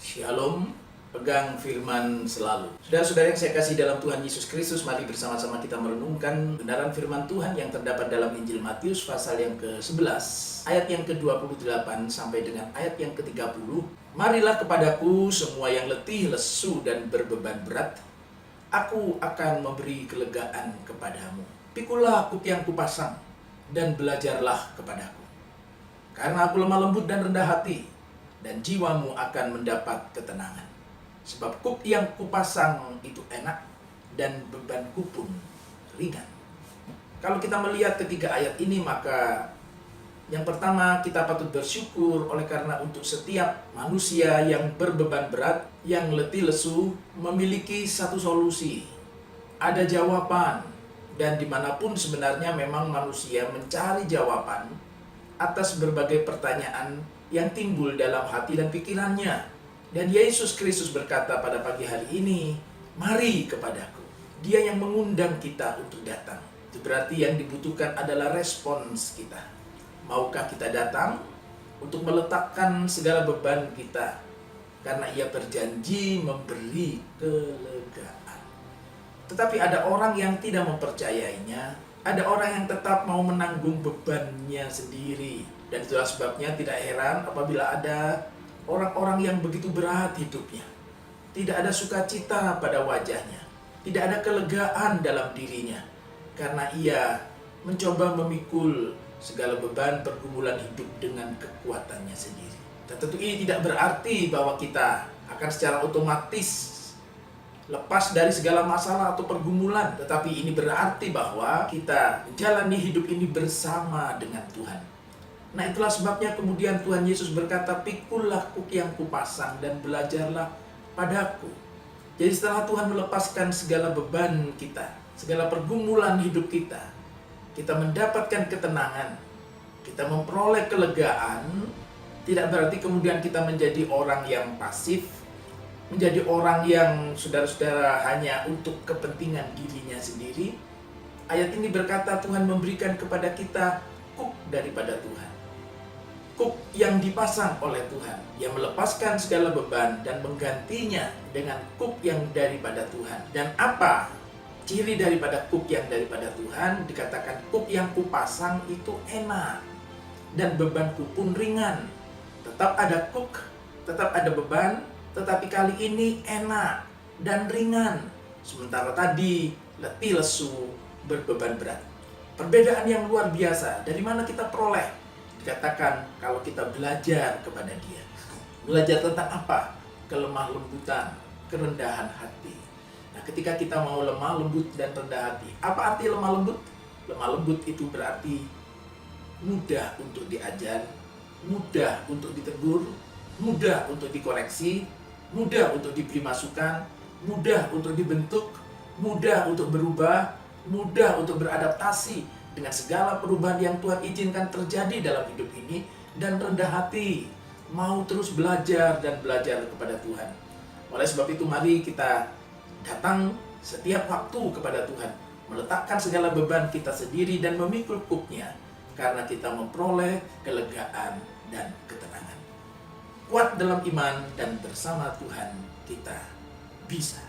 Shalom, pegang firman selalu. Saudara-saudara yang saya kasih dalam Tuhan Yesus Kristus, mari bersama-sama kita merenungkan kebenaran firman Tuhan yang terdapat dalam Injil Matius pasal yang ke-11, ayat yang ke-28 sampai dengan ayat yang ke-30. Marilah kepadaku semua yang letih, lesu, dan berbeban berat, aku akan memberi kelegaan kepadamu. Pikulah kuk yang kupasang, dan belajarlah kepadaku. Karena aku lemah lembut dan rendah hati, dan jiwamu akan mendapat ketenangan. Sebab kuk yang kupasang itu enak, dan bebanku pun ringan. Kalau kita melihat ketiga ayat ini, maka yang pertama kita patut bersyukur oleh karena untuk setiap manusia yang berbeban berat, yang letih lesu, memiliki satu solusi. Ada jawaban, dan dimanapun sebenarnya memang manusia mencari jawaban atas berbagai pertanyaan yang timbul dalam hati dan pikirannya. Dan Yesus Kristus berkata pada pagi hari ini, mari kepadaku. Dia yang mengundang kita untuk datang. Itu berarti yang dibutuhkan adalah respons kita. Maukah kita datang untuk meletakkan segala beban kita? Karena ia berjanji memberi kelegaan. Tetapi ada orang yang tidak mempercayainya. Ada orang yang tetap mau menanggung bebannya sendiri. Dan itulah sebabnya tidak heran apabila ada orang-orang yang begitu berat hidupnya. Tidak ada sukacita pada wajahnya. Tidak ada kelegaan dalam dirinya. Karena ia mencoba memikul segala beban pergumulan hidup dengan kekuatannya sendiri. Dan tentu ini tidak berarti bahwa kita akan secara otomatis lepas dari segala masalah atau pergumulan. Tetapi ini berarti bahwa kita menjalani hidup ini bersama dengan Tuhan. Nah, itulah sebabnya kemudian Tuhan Yesus berkata, pikulah kuk yang kupasang dan belajarlah padaku. Jadi setelah Tuhan melepaskan segala beban kita, segala pergumulan hidup kita, kita mendapatkan ketenangan, kita memperoleh kelegaan, tidak berarti kemudian kita menjadi orang yang pasif, menjadi orang yang saudara-saudara hanya untuk kepentingan dirinya sendiri. Ayat ini berkata Tuhan memberikan kepada kita kuk daripada Tuhan. Kuk yang dipasang oleh Tuhan, yang melepaskan segala beban dan menggantinya dengan kuk yang daripada Tuhan. Dan apa ciri daripada kuk yang daripada Tuhan? Dikatakan kuk yang kupasang itu enak dan bebanku pun ringan. Tetap ada kuk, tetap ada beban, tetapi kali ini enak dan ringan. Sementara tadi letih lesu, berbeban berat. Perbedaan yang luar biasa. Dari mana kita peroleh? Dikatakan kalau kita belajar kepada Dia. Belajar tentang apa? Kelemah lembutan, kerendahan hati. Nah, ketika kita mau lemah lembut dan rendah hati, apa arti lemah lembut? Lemah lembut itu berarti mudah untuk diajar, mudah untuk ditegur, mudah untuk dikoreksi, mudah untuk diberi masukan, mudah untuk dibentuk, mudah untuk berubah, mudah untuk beradaptasi dengan segala perubahan yang Tuhan izinkan terjadi dalam hidup ini, dan rendah hati, mau terus belajar dan belajar kepada Tuhan. Oleh sebab itu mari kita datang setiap waktu kepada Tuhan, meletakkan segala beban kita sendiri dan memikul kuknya, karena kita memperoleh kelegaan dan ketenangan. Kuat dalam iman dan bersama Tuhan kita bisa.